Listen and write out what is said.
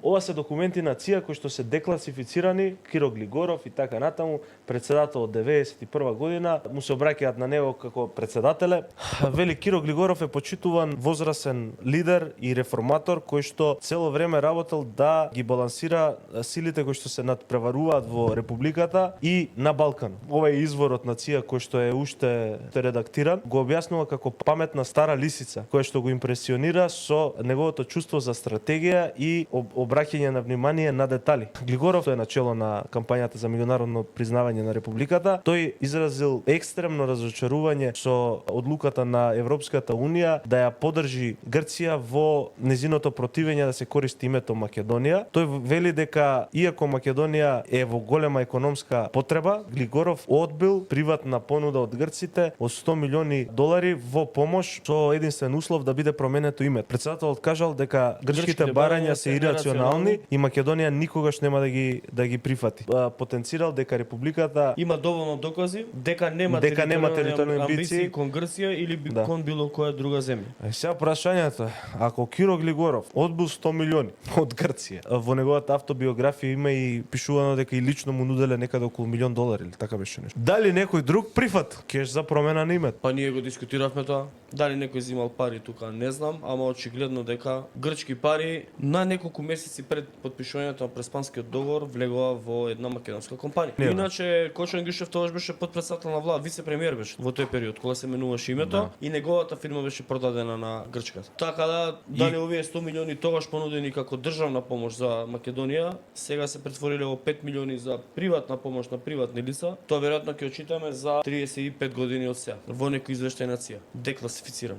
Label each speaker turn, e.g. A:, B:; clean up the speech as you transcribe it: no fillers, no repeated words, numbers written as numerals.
A: Ова се документи на ЦИА кои што се декласифицирани, Киро Глигоров и така натаму, председател од 91 година, му се обраќаат на него како председателе. Вели Киро Глигоров е почитуван возрасен лидер и реформатор кој што цело време работел да ги балансира силите кои што се надпреваруваат во републиката и на Балкан. Ова е изворот на ЦИА кој што е уште редактиран, го објаснува како паметна стара лисица, која што го импресионира со неговото чувство за стратегија и обраќање на внимание на детали. Глигоров е начело на кампањата за меѓународно признавање на републиката. Тој изразил екстремно разочарување со одлуката на Европската унија да ја поддржи Грција во незиното противење да се користи името Македонија. Тој вели дека иако Македонија е во голема економска потреба, Глигоров одбил приватна понуда од грците од $100 милиони во помош со единствен услов да биде променето име. Председателот кажал дека грчките барања се ирационални и Македонија никогаш нема да ги прифати. Потенцирал дека републиката
B: има доволно докази дека нема
A: територијални
B: амбиции кон Грција или кон било која друга земја.
A: Сега прашањето е, ако Киро Глигоров одбил 100 милиони од Грција, во неговата автобиографија има и пишувано дека и лично му нуделе некаде околу $1.000.000 или така беше нешто. Дали некој друг прифат кеш за промена на името?
B: Па ние го дискутиравме тоа. Дали некој земал пари тука, не знам, ама очигледно дека грчки пари на неколку месеци пред подпишувањето на преспанскиот договор влегува во една македонска компанија. Иначе Кочан Гишев тогаш беше потпредседател на влада, вице-премиер беше во тој период кога се менуваше името и неговата фирма беше продадена на грчката. Така да дали овие 100 милиони тогаш понудени како државна помош за Македонија, сега се претвориле во 5 милиони за приватна помош на приватни лица, тоа веројатно ќе очитаме за 35 години од сега во некој извештај на ЦИА. Декласифициран.